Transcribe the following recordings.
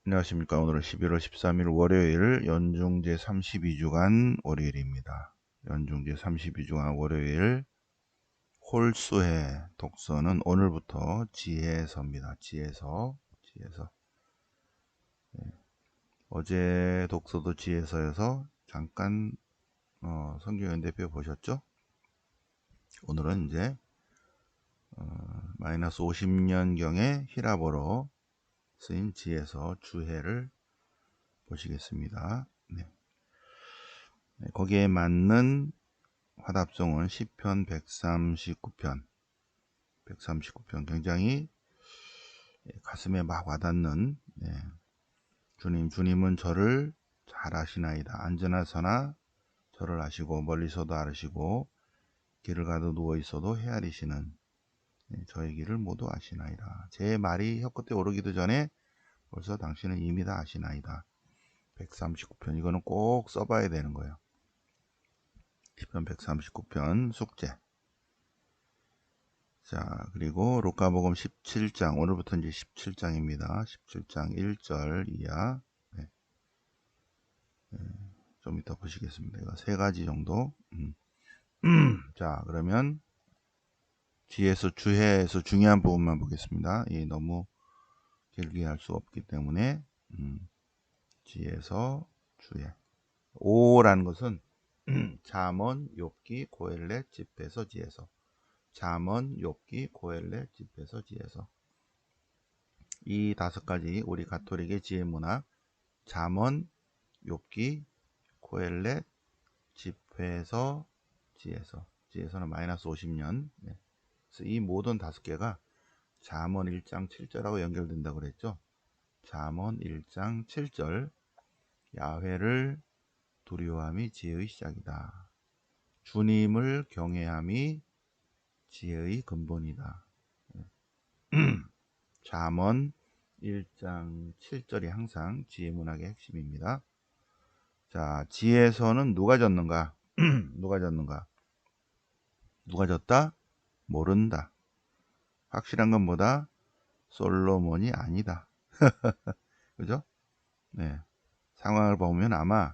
안녕하십니까. 오늘은 11월 13일 월요일 연중 제32주간 월요일입니다. 연중 제32주간 월요일 홀수의 독서는 오늘부터 지혜서입니다. 지혜서. 어제 독서도 지혜서여서 잠깐 성경연대표 보셨죠? 오늘은 이제 마이너스 50년경의 히라보로 쓰인 지혜서 주해를 보시겠습니다. 네. 거기에 맞는 화답송은 시편 139편 굉장히 가슴에 막 와닿는, 주님은 저를 잘 아시나이다. 앉으나 서나 저를 아시고 멀리서도 아시고 길을 가도 누워 있어도 헤아리시는, 저의 길을 모두 아시나이다. 제 말이 혀끝에 오르기도 전에 벌써 당신은 이미 다 아시나이다. 139편 이거는 꼭 써봐야 되는 거예요. 시편 139편 숙제. 자, 그리고 루카복음 17장, 오늘부터 이제 17장입니다. 17장 1절 이하. 네. 좀 이따 보시겠습니다. 이거 세 가지 정도. 자, 그러면 뒤에서 주해에서 중요한 부분만 보겠습니다. 이 너무 길게 할 수 없기 때문에 뒤에서 주해. 오라는 것은 잠언, 욥기, 고헬렛, 집에서 지에서. 잠언, 욥기, 고헬렛, 집에서 지에서. 이 다섯 가지 우리 가톨릭의 지혜 문학, 잠언, 욥기, 고헬렛, 집회서, 지혜서. 지혜서는 마이너스 50년. 네. 그래서 이 모든 다섯 개가 잠언 1장 7절하고 연결된다고 그랬죠. 잠언 1장 7절. 야훼를 두려워함이 지혜의 시작이다. 주님을 경외함이 지혜의 근본이다. 잠언 1장 7절이 항상 지혜 문학의 핵심입니다. 자, 지혜서는 누가 졌는가? 누가 졌는가? 누가 졌다? 모른다. 확실한 건 뭐다? 솔로몬이 아니다. 그죠? 네. 상황을 보면 아마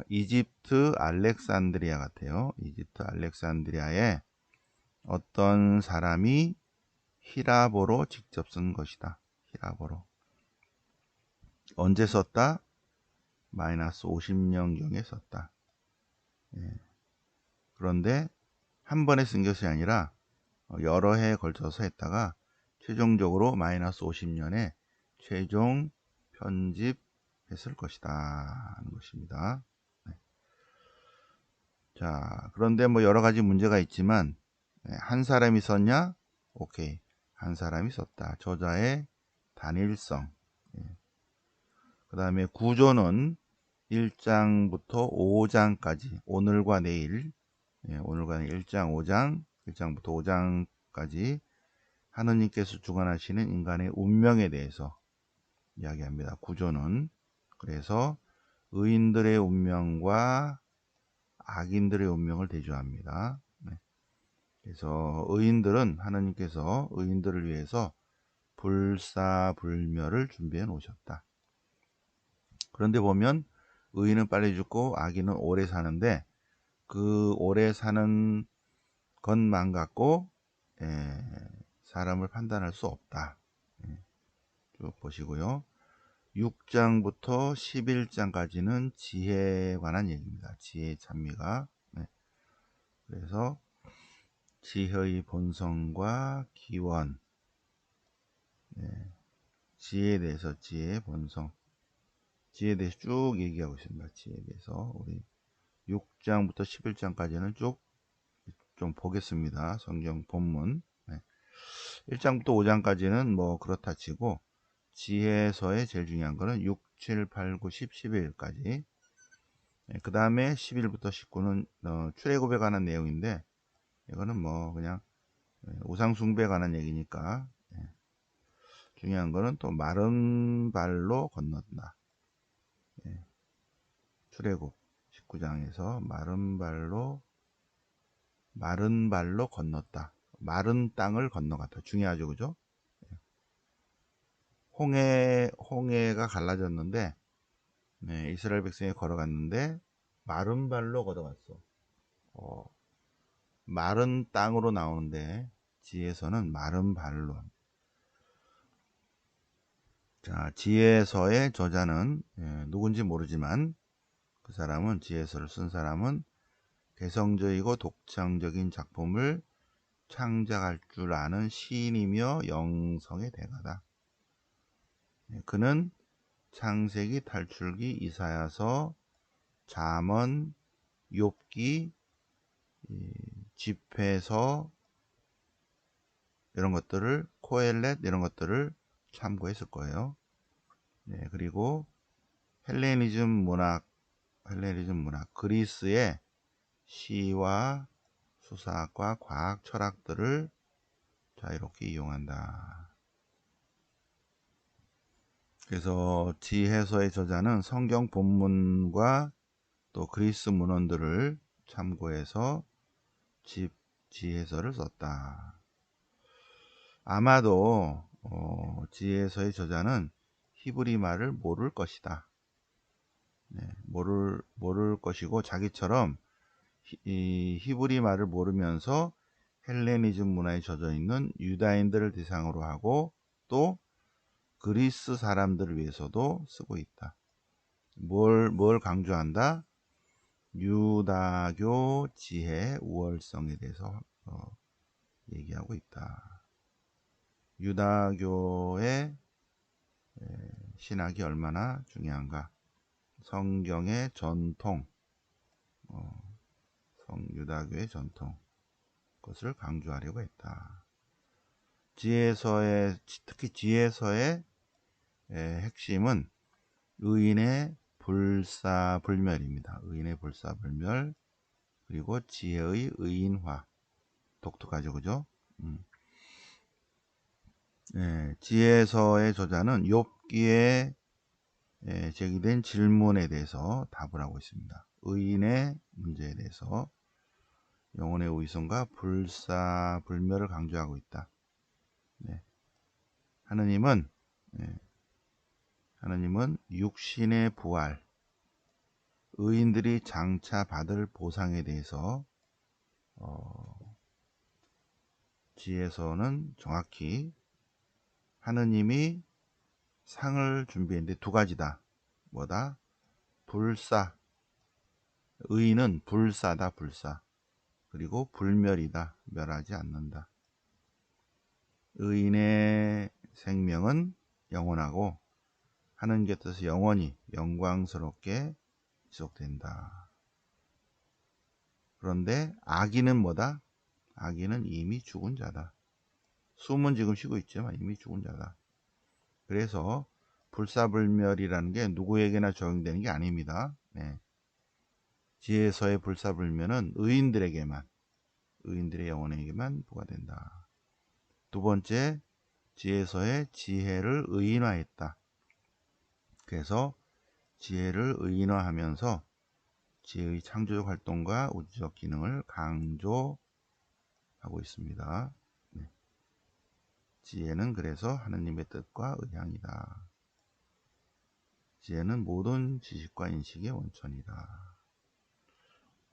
이집트 알렉산드리아 같아요. 이집트 알렉산드리아에 어떤 사람이 히라보로 직접 쓴 것이다. 히라보로. 언제 썼다? 마이너스 50년경에 썼다. 예. 그런데 한 번에 쓴 것이 아니라 여러 해에 걸쳐서 했다가 최종적으로 마이너스 50년에 최종 편집했을 것이다 하는 것입니다. 네. 자, 그런데 뭐 여러 가지 문제가 있지만, 한 사람이 썼냐? 오케이, 한 사람이 썼다. 저자의 단일성. 그 다음에 구조는 1장부터 5장까지 오늘과 내일, 오늘과 내일 1장 5장 1장부터 5장까지 하느님께서 주관하시는 인간의 운명에 대해서 이야기합니다. 구조는. 그래서 의인들의 운명과 악인들의 운명을 대조합니다. 그래서 의인들은 하느님께서 의인들을 위해서 불사불멸을 준비해 놓으셨다. 그런데 보면 의인은 빨리 죽고 악인은 오래 사는데 그 오래 사는 것만 갖고 사람을 판단할 수 없다. 쭉 보시고요. 6장부터 11장까지는 지혜에 관한 얘기입니다. 지혜의 찬미가. 그래서 지혜의 본성과 기원, 지혜에 대해서 지혜의 본성, 지혜에 대해서 쭉 얘기하고 있습니다. 지혜에 대해서 우리 6장부터 11장까지는 쭉 좀 보겠습니다. 성경 본문. 1장부터 5장까지는 뭐 그렇다 치고 지혜서의 제일 중요한 거는 6, 7, 8, 9, 10, 11까지. 그 다음에 11부터 19는 출애굽에 관한 내용인데 이거는 뭐 그냥 우상 숭배에 관한 얘기니까 중요한 거는 또 마른 발로 건넌다. 출애굽 19장에서 마른 발로 건넜다. 마른 땅을 건너갔다. 중요하죠, 그죠? 홍해가 갈라졌는데, 네, 이스라엘 백성이 걸어갔는데 마른 발로 걸어갔어. 마른 땅으로 나오는데 지혜서는 마른 발로. 자, 지혜서의 저자는 누군지 모르지만 그 사람은, 지혜서를 쓴 사람은 개성적이고 독창적인 작품을 창작할 줄 아는 시인이며 영성의 대가다. 그는 창세기, 탈출기, 이사야서, 잠언, 욥기, 집회서 이런 것들을, 코엘렛 이런 것들을 참고했을 거예요. 네, 그리고 헬레니즘 문학, 그리스의 시와 수사학과 과학, 철학들을 자유롭게 이용한다. 그래서 지혜서의 저자는 성경 본문과 또 그리스 문헌들을 참고해서 지혜서를 썼다. 아마도 지혜서의 저자는 히브리 말을 모를 것이다. 네, 모를 것이고, 자기처럼 이 히브리 말을 모르면서 헬레니즘 문화에 젖어 있는 유다인들을 대상으로 하고 또 그리스 사람들을 위해서도 쓰고 있다. 뭘 강조한다? 유다교 지혜 우월성에 대해서 얘기하고 있다. 유다교의 신학이 얼마나 중요한가? 성경의 전통, 유다교의 전통, 그것을 강조하려고 했다. 특히 지혜서의 핵심은 의인의 불사불멸입니다. 의인의 불사불멸, 그리고 지혜의 의인화. 독특하죠, 그죠? 지혜서의 저자는 욥기에 제기된 질문에 대해서 답을 하고 있습니다. 의인의 문제에 대해서 영혼의 의손과 불사불멸을 강조하고 있다. 네. 하느님은 육신의 부활, 의인들이 장차 받을 보상에 대해서 지혜서는 정확히 하느님이 상을 준비했는데 두 가지다. 뭐다? 불사, 의인은 불사다, 불사. 그리고 불멸이다, 멸하지 않는다. 의인의 생명은 영원하고 하느님 곁에서 영원히 영광스럽게 지속된다. 그런데 악인은 뭐다? 악인은 이미 죽은 자다. 숨은 지금 쉬고 있지만 이미 죽은 자다. 그래서 불사불멸이라는 게 누구에게나 적용되는 게 아닙니다. 네. 지혜서의 불사불멸은 의인들에게만, 의인들의 영혼에게만 부과된다. 두 번째, 지혜서의 지혜를 의인화했다. 그래서 지혜를 의인화하면서 지혜의 창조적 활동과 우주적 기능을 강조하고 있습니다. 네. 지혜는 그래서 하느님의 뜻과 의향이다. 지혜는 모든 지식과 인식의 원천이다.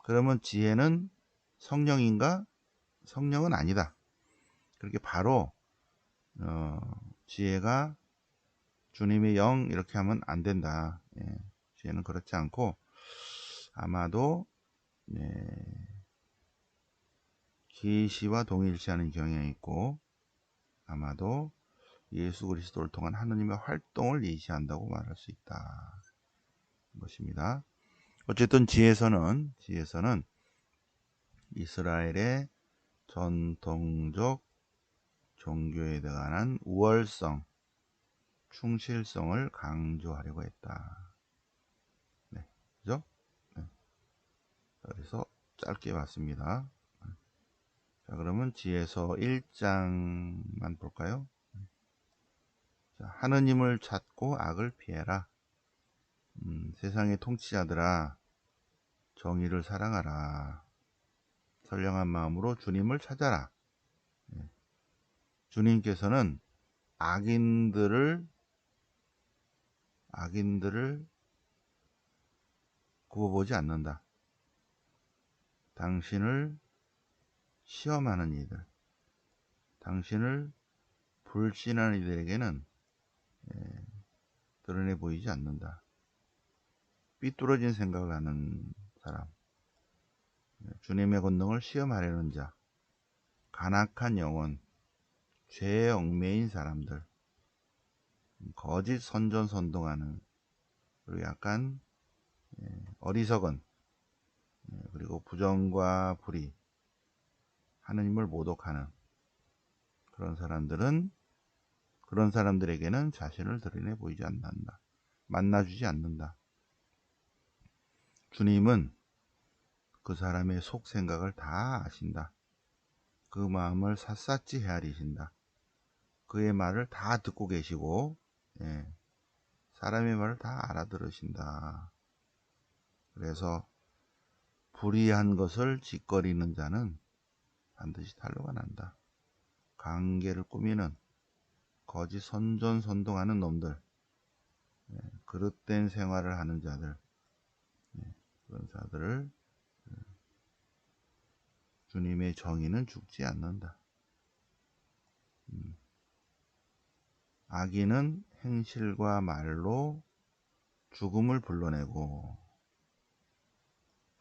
그러면 지혜는 성령인가? 성령은 아니다. 그렇게 바로 지혜가 주님의 영 이렇게 하면 안 된다. 지혜는 그렇지 않고 아마도 계시와 동일시하는 경향이 있고, 아마도 예수 그리스도를 통한 하느님의 활동을 예시한다고 말할 수 있다. 것입니다. 어쨌든 지혜서는 이스라엘의 전통적 종교에 대한 우월성, 충실성을 강조하려고 했다. 네, 그죠? 네. 그래서 짧게 봤습니다. 자, 그러면 지혜서 1장만 볼까요? 자, 하느님을 찾고 악을 피해라. 세상의 통치자들아, 정의를 사랑하라. 선량한 마음으로 주님을 찾아라. 주님께서는 악인들을 악인들을 굽어보지 않는다. 당신을 시험하는 이들, 당신을 불신하는 이들에게는 드러내 보이지 않는다. 삐뚤어진 생각을 하는 사람, 주님의 권능을 시험하려는 자, 간악한 영혼, 죄에 얽매인 사람들, 거짓 선전선동하는, 그리고 약간 어리석은, 그리고 부정과 불의, 하느님을 모독하는 그런 사람들에게는 자신을 드러내 보이지 않는다. 만나주지 않는다. 주님은 그 사람의 속 생각을 다 아신다. 그 마음을 샅샅이 헤아리신다. 그의 말을 다 듣고 계시고, 사람의 말을 다 알아들으신다. 그래서 불의한 것을 짓거리는 자는 반드시 탄로가 난다. 관계를 꾸미는 거짓 선전선동하는 놈들, 그릇된 생활을 하는 자들, 그런 자들을 주님의 정의는 죽지 않는다. 악인은 행실과 말로 죽음을 불러내고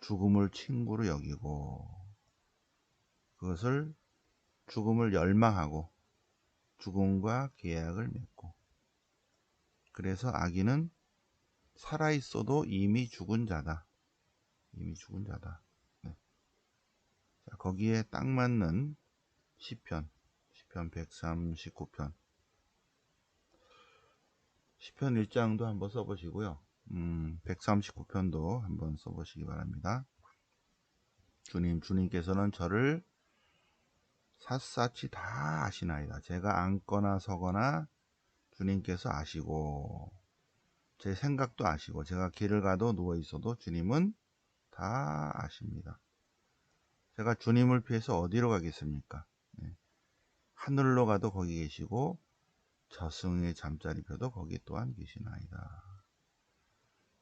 죽음을 친구로 여기고 그것을 죽음을 열망하고 죽음과 계약을 맺고, 그래서 악인은 살아있어도 이미 죽은 자다. 이미 죽은 자다. 네. 자, 거기에 딱 맞는 시편 139편, 시편 1장도 한번 써보시고요. 139편도 한번 써보시기 바랍니다. 주님께서는 저를 샅샅이 다 아시나이다. 제가 앉거나 서거나 주님께서 아시고, 제 생각도 아시고, 제가 길을 가도 누워 있어도 주님은 다 아십니다. 제가 주님을 피해서 어디로 가겠습니까? 하늘로 가도 거기 계시고 저승의 잠자리 펴도 거기 또한 계시나이다.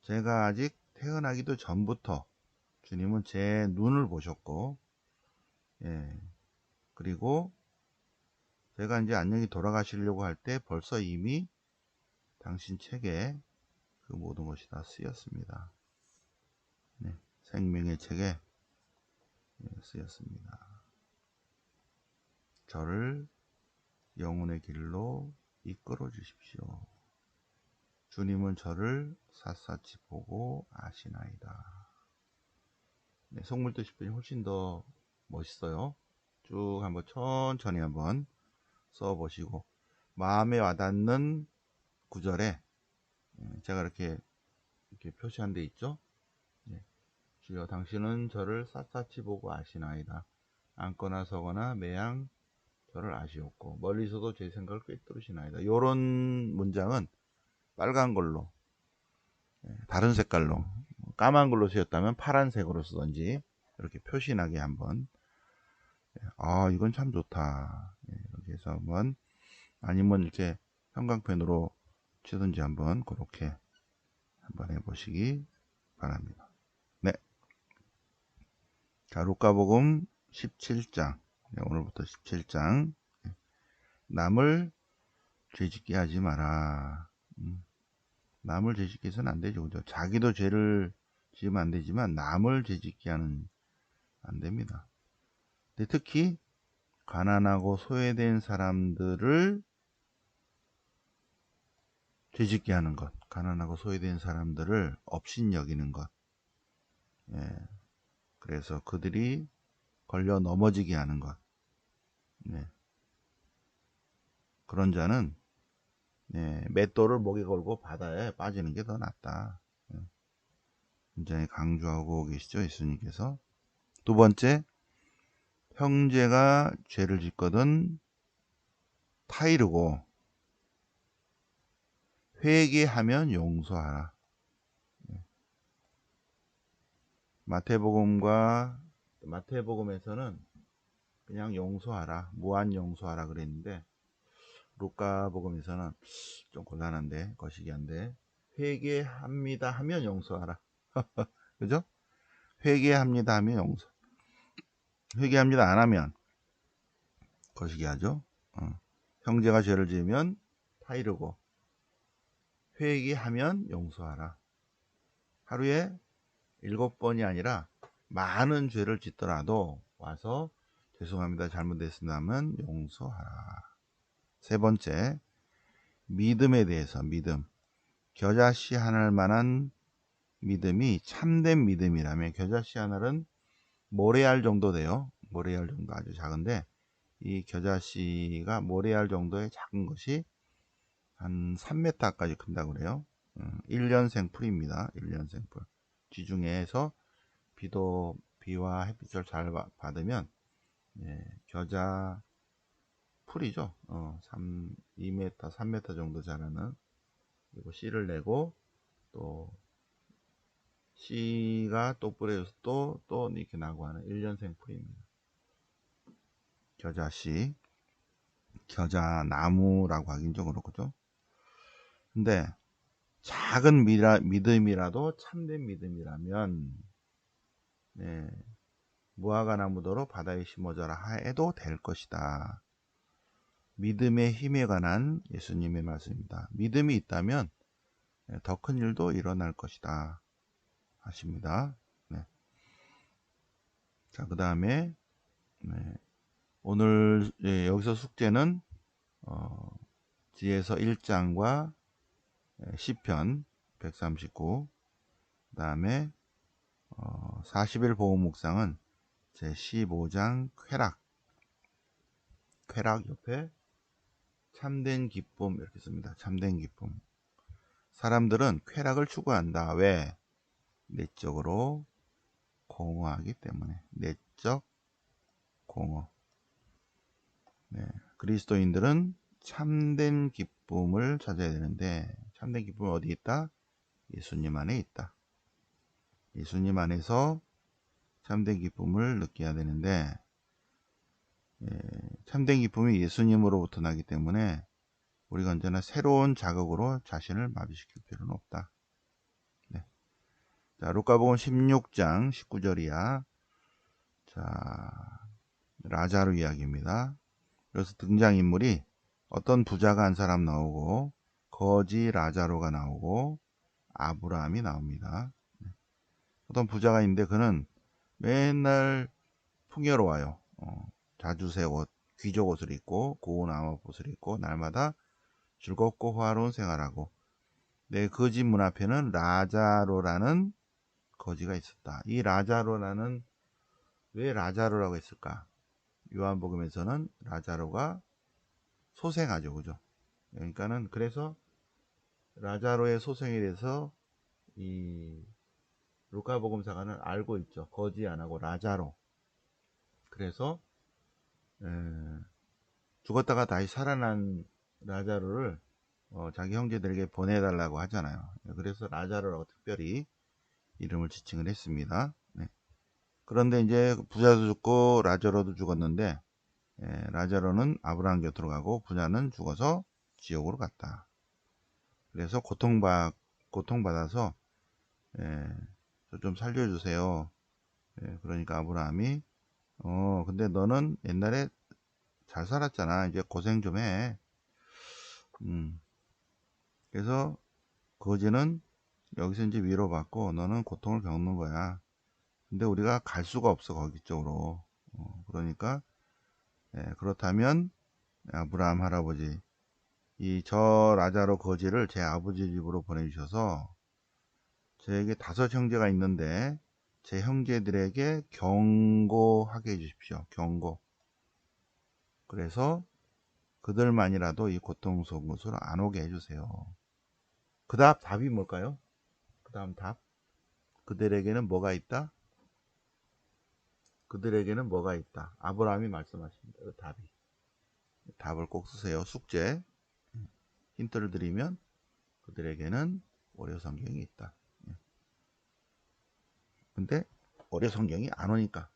제가 아직 태어나기도 전부터 주님은 제 눈을 보셨고, 그리고 제가 이제 안녕히 돌아가시려고 할 때 벌써 이미 당신 책에 그 모든 것이 다 쓰였습니다. 생명의 책에 쓰였습니다. 저를 영혼의 길로 이끌어 주십시오. 주님은 저를 샅샅이 보고 아시나이다. 속물도 시편이 훨씬 더 멋있어요. 쭉 한번 천천히 한번 써보시고, 마음에 와닿는 구절에 제가 이렇게 표시한 데 있죠. 주여 당신은 저를 샅샅이 보고 아시나이다. 앉거나 서거나 매양 저를 아시옵고 멀리서도 제 생각을 꿰뚫으시나이다. 이런 문장은 빨간 걸로, 다른 색깔로, 까만 걸로 쓰였다면 파란색으로 쓰던지 이렇게 표시나게 한번, 이건 참 좋다, 이렇게 해서 한번, 아니면 이렇게 형광펜으로 치든지 한번 그렇게 한번 해보시기 바랍니다. 네. 자, 루카복음 17장, 오늘부터 17장, 남을 죄짓게 하지 마라. 남을 죄짓게 해서는 안 되죠. 그죠? 자기도 죄를 지으면 안 되지만 남을 죄짓게 하는 안 됩니다. 근데 특히 가난하고 소외된 사람들을 죄짓게 하는 것, 가난하고 소외된 사람들을 업신여기는 것, 그래서 그들이 걸려 넘어지게 하는 것, 그런 자는 맷돌을 목에 걸고 바다에 빠지는 게 더 낫다. 굉장히 강조하고 계시죠, 예수님께서. 두 번째, 형제가 죄를 짓거든 타이르고 회개하면 용서하라. 마태복음에서는 그냥 용서하라, 무한 용서하라 그랬는데, 루카복음에서는 좀 곤란한데, 거시기한데, 회개합니다 하면 용서하라. 그죠? 회개합니다 하면 용서. 회개합니다 안 하면 거시기 하죠. 형제가 죄를 지으면 타이르고, 회개하면 용서하라. 하루에 7번이 아니라 많은 죄를 짓더라도 와서 죄송합니다, 잘못했습니다 하면 용서하라. 세 번째, 믿음에 대해서. 믿음. 겨자씨 하나할 만한 믿음이 참된 믿음이라면, 겨자씨 하나는 모래알 정도 돼요. 모래알 정도, 아주 작은데 이 겨자씨가 모래알 정도의 작은 것이 한 3m까지 큰다고 그래요. 1년생 풀입니다. 1년생 풀. 지중해에서 비와 햇빛을 잘 받으면 겨자 풀이죠. 2m, 3m 정도 자라는, 그리고 씨를 내고 또 씨가 또 뿌려져서 또 이렇게 나고 하는 1년생 풀입니다. 겨자씨, 겨자나무라고 하긴 좀 그렇죠. 근데 작은 믿음이라도 참된 믿음이라면 무화과 나무더러 바다에 심어져라 해도 될 것이다. 믿음의 힘에 관한 예수님의 말씀입니다. 믿음이 있다면 더 큰 일도 일어날 것이다 하십니다. 네. 자, 그 다음에 오늘 여기서 숙제는 지혜서 1장과 시편 139, 그 다음에 40일 보호 묵상은 제 15장 쾌락 옆에 참된 기쁨 이렇게 씁니다. 참된 기쁨. 사람들은 쾌락을 추구한다. 왜? 내적으로 공허하기 때문에. 내적 공허. 그리스도인들은 참된 기쁨을 찾아야 되는데, 참된 기쁨은 어디 있다? 예수님 안에 있다. 예수님 안에서 참된 기쁨을 느껴야 되는데, 참된 기쁨이 예수님으로부터 나기 때문에 우리가 언제나 새로운 자극으로 자신을 마비시킬 필요는 없다. 네. 자, 루카복음 16장 19절이야. 자, 라자로 이야기입니다. 그래서 등장인물이 어떤 부자가 한 사람 나오고, 거지 라자로가 나오고, 아브라함이 나옵니다. 어떤 부자가 있는데 그는 맨날 풍요로워요. 자주색 옷, 귀족 옷을 입고 고운 암옷을 입고 날마다 즐겁고 화로운 생활하고, 그 집 문 앞에는 라자로라는 거지가 있었다. 이 라자로라는, 왜 라자로라고 했을까? 요한복음에서는 라자로가 소생하죠, 그죠? 그러니까는 그래서 라자로의 소생에 대해서 이 루카복음사가는 알고 있죠. 거지 안 하고 라자로. 그래서 죽었다가 다시 살아난 라자로를 자기 형제들에게 보내달라고 하잖아요. 그래서 라자로라고 특별히 이름을 지칭을 했습니다. 네. 그런데 이제 부자도 죽고 라자로도 죽었는데, 라자로는 아브라함 곁으로 가고 부자는 죽어서 지옥으로 갔다. 그래서 고통받아서 저 좀 살려주세요. 그러니까 아브라함이 근데 너는 옛날에 잘 살았잖아. 이제 고생 좀 해. 그래서 거지는 여기서 이제 위로받고 너는 고통을 겪는 거야. 근데 우리가 갈 수가 없어, 거기 쪽으로. 그러니까 그렇다면 아브라함 할아버지, 저 라자로 거지를 제 아버지 집으로 보내주셔서 저에게 5 형제가 있는데 제 형제들에게 경고하게 해주십시오. 경고. 그래서 그들만이라도 이 고통스러운 곳으로 안 오게 해주세요. 그 다음 답이 뭘까요? 그 다음 답. 그들에게는 뭐가 있다? 그들에게는 뭐가 있다? 아브라함이 말씀하십니다. 그 답이. 답을 꼭 쓰세요. 숙제. 힌트를 드리면 그들에게는 오려 성경이 있다. 근데 오려 성경이 안 오니까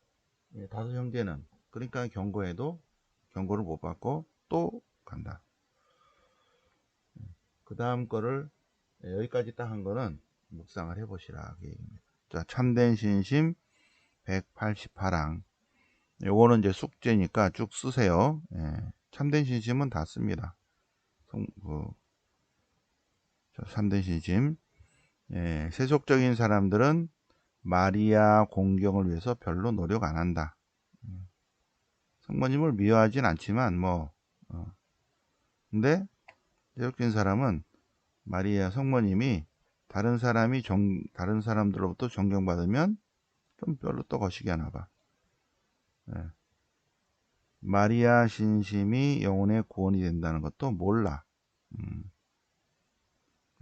5 형제는, 그러니까 경고해도 경고를 못 받고 또 간다. 그 다음 거를 여기까지 딱 한 거는 묵상을 해보시라 그 얘기입니다. 자, 참된 신심 188항. 요거는 이제 숙제니까 쭉 쓰세요. 참된 신심은 다 씁니다. 참된 신심. 세속적인 사람들은 마리아 공경을 위해서 별로 노력 안 한다. 성모님을 미워하진 않지만 근데 세속적인 사람은 마리아 성모님이 다른 사람들로부터 존경받으면 좀 별로 또 거시기 하나 봐. 마리아 신심이 영혼의 구원이 된다는 것도 몰라.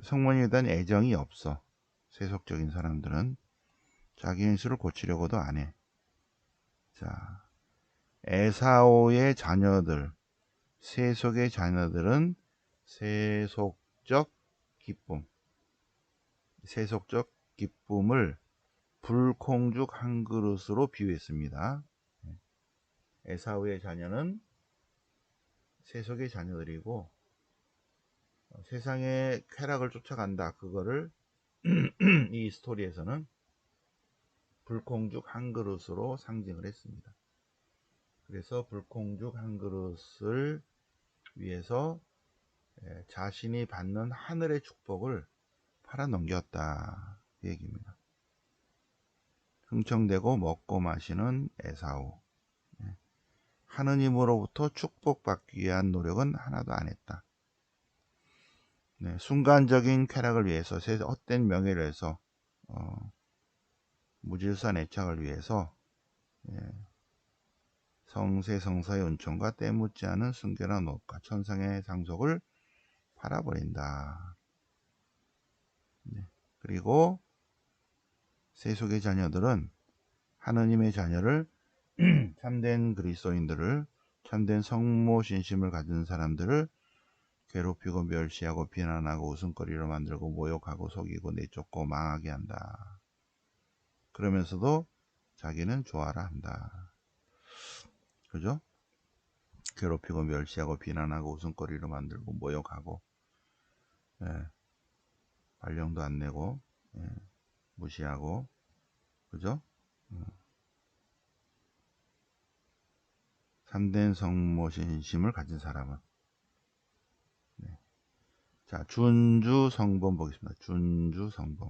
성모님에 대한 애정이 없어. 세속적인 사람들은 자기 인수를 고치려고도 안 해. 자, 에사오의 자녀들, 세속의 자녀들은 세속적 기쁨을 불콩죽 한 그릇으로 비유했습니다. 에사오의 자녀는 세속의 자녀들이고 세상의 쾌락을 쫓아간다. 그거를 이 스토리에서는 불콩죽 한 그릇으로 상징을 했습니다. 그래서 불콩죽 한 그릇을 위해서 자신이 받는 하늘의 축복을 팔아넘겼다. 그 얘기입니다. 흥청대고 먹고 마시는 에사오. 하느님으로부터 축복받기 위한 노력은 하나도 안 했다. 순간적인 쾌락을 위해서, 헛된 명예를 위해서, 무질서한 애착을 위해서 성세성사의 은총과 때묻지 않은 순결한 옷과 천상의 상속을 팔아버린다. 그리고 세속의 자녀들은 하느님의 자녀를 참된 그리스도인들을, 참된 성모신심을 가진 사람들을 괴롭히고 멸시하고 비난하고 웃음거리로 만들고 모욕하고 속이고 내쫓고 망하게 한다. 그러면서도 자기는 좋아라 한다. 그죠? 괴롭히고 멸시하고 비난하고 웃음거리로 만들고 모욕하고 발령도 안 내고 무시하고, 그죠? 참된 성모신심을 가진 사람은. 자, 준주성범 보겠습니다. 준주성범.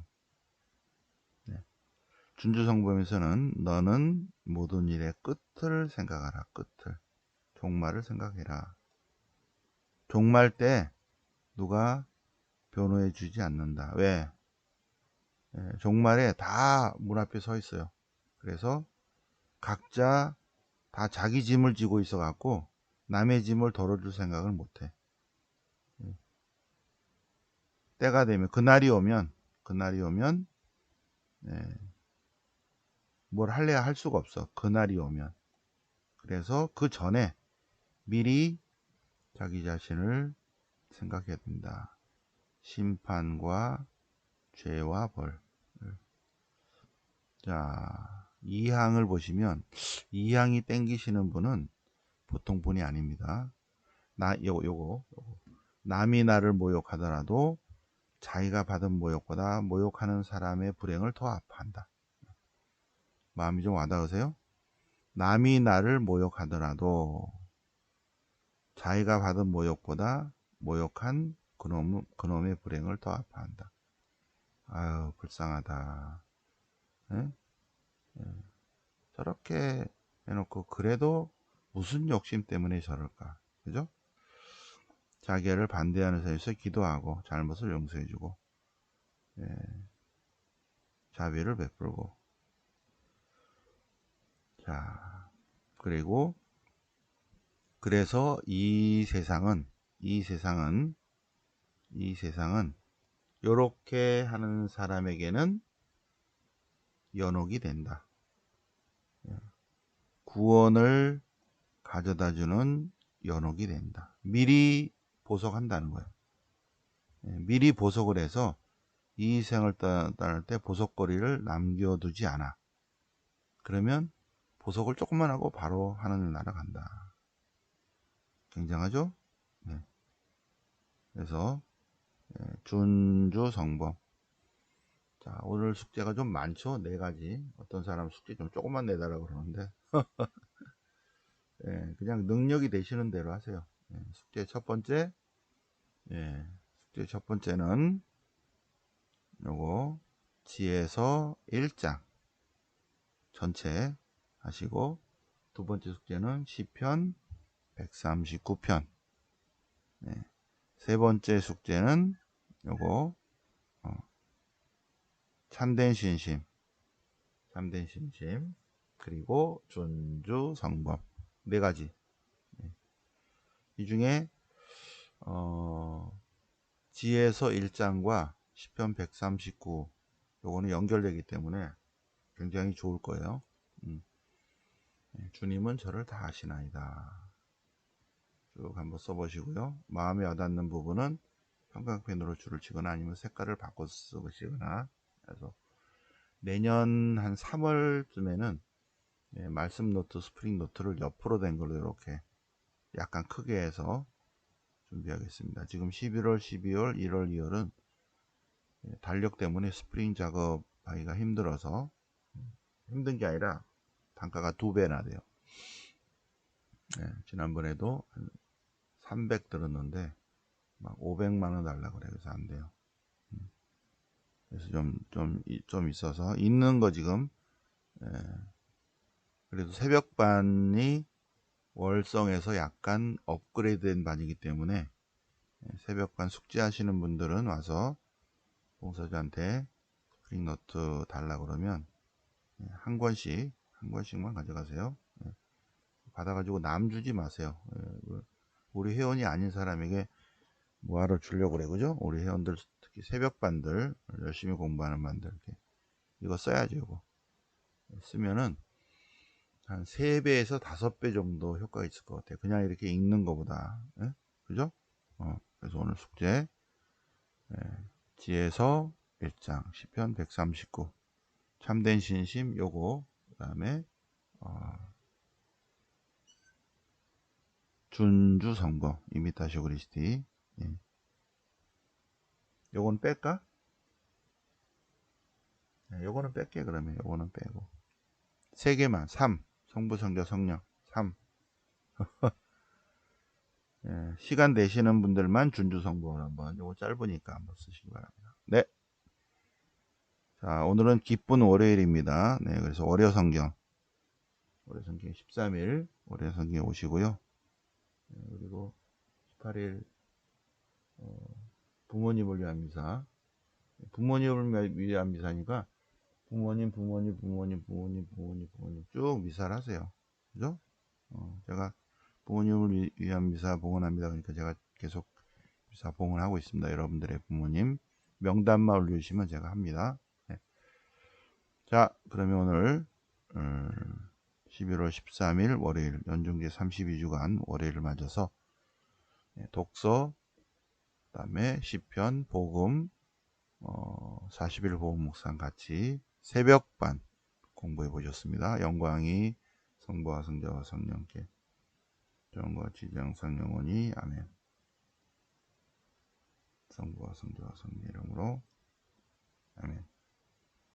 준주성범에서는 너는 모든 일의 끝을 생각하라. 끝을. 종말을 생각해라. 종말 때 누가 변호해 주지 않는다. 왜? 종말에 다 문 앞에 서 있어요. 그래서 각자 다 자기 짐을 지고 있어 갖고 남의 짐을 덜어줄 생각을 못해. 때가 되면, 그날이 오면 뭘 할래야 할 수가 없어. 그날이 오면. 그래서 그 전에 미리 자기 자신을 생각해야 된다. 심판과 죄와 벌. 자, 이 항을 보시면 이 항이 땡기시는 분은 보통 분이 아닙니다. 요거. 남이 나를 모욕하더라도 자기가 받은 모욕보다 모욕하는 사람의 불행을 더 아파한다. 마음이 좀 와닿으세요? 남이 나를 모욕하더라도 자기가 받은 모욕보다 모욕한 그놈의 불행을 더 아파한다. 아유, 불쌍하다. 에? 저렇게 해놓고 그래도 무슨 욕심 때문에 저럴까? 그죠? 자기를 반대하는 사이에서 기도하고 잘못을 용서해주고 자비를 베풀고. 자, 그리고 그래서 이 세상은 요렇게 하는 사람에게는 연옥이 된다. 구원을 가져다주는 연옥이 된다. 미리 보석한다는 거예요. 미리 보석을 해서 이 생을 떠날 때 보석거리를 남겨두지 않아. 그러면 보석을 조금만 하고 바로 하늘을 날아간다. 굉장하죠? 그래서 준주 성범. 자, 오늘 숙제가 좀 많죠? 4가지. 어떤 사람 숙제 좀 조금만 내달라 그러는데 그냥 능력이 되시는 대로 하세요. 숙제 첫 번째, 숙제 첫 번째는 요거 지에서 1장 전체 하시고, 두 번째 숙제는 시편 139편, 세 번째 숙제는 요거 참된 신심, 그리고 준주 성범. 4가지. 이 중에 지에서 1장과 시편 139, 요거는 연결되기 때문에 굉장히 좋을 거예요. 주님은 저를 다 아시나이다. 쭉 한번 써보시고요. 마음에 와닿는 부분은 형광펜으로 줄을 치거나 아니면 색깔을 바꿔 쓰시거나 해서 내년 한 3월쯤에는 말씀 노트, 스프링 노트를 옆으로 된 걸로 이렇게 약간 크게 해서 준비하겠습니다. 지금 11월, 12월, 1월, 2월은 달력 때문에 스프링 작업하기가 힘들어서, 힘든 게 아니라 단가가 2배나 돼요. 지난번에도 한 300 들었는데 막 500만원 달라고 그래. 그래서 안 돼요. 그래서 좀 있어서 있는 거 지금, 그래도 새벽반이 월성에서 약간 업그레이드된 반이기 때문에 새벽반 숙제하시는 분들은 와서 봉사자한테 스프링노트 달라 그러면 한 권씩만 가져가세요. 받아가지고 남 주지 마세요. 우리 회원이 아닌 사람에게 뭐하러 주려고 그래, 그죠? 우리 회원들, 특히 새벽반들, 열심히 공부하는 반들, 이거 써야죠. 이거 쓰면은 한 3배에서 5배 정도 효과가 있을 것 같아요. 그냥 이렇게 읽는 것보다. 그죠? 그래서 오늘 숙제, 지에서 1장, 시편 139, 참된 신심, 요거, 그 다음에 준주 성범, 이미타쇼 그리스티. 요건 뺄까? 요거는 뺄게. 그러면 요거는 빼고 3개만. 3, 성부 성자 성령 3. 시간 되시는 분들만 준주 성범을 한번, 요거 짧으니까 한번 쓰시기 바랍니다. 네. 자, 오늘은 기쁜 월요일입니다. 그래서 월요 성경 13일 월요 성경에 오시고요. 그리고 18일 부모님을 위한 미사. 부모님을 위한 미사니까 부모님 쭉 미사를 하세요. 그죠? 제가 부모님을 위한 미사 봉헌합니다. 그러니까 제가 계속 미사 봉헌하고 있습니다. 여러분들의 부모님 명단만 올려주시면 제가 합니다. 자, 그러면 오늘 11월 13일 월요일, 연중제 32주간 월요일을 맞아서 독서, 그 다음에 시편, 복음, 40일 복음 묵상 같이 새벽반 공부해 보셨습니다. 영광이 성부와 성자와 성령께, 영과 지장성 영원히 아멘. 성부와 성자와 성령 이름으로 아멘.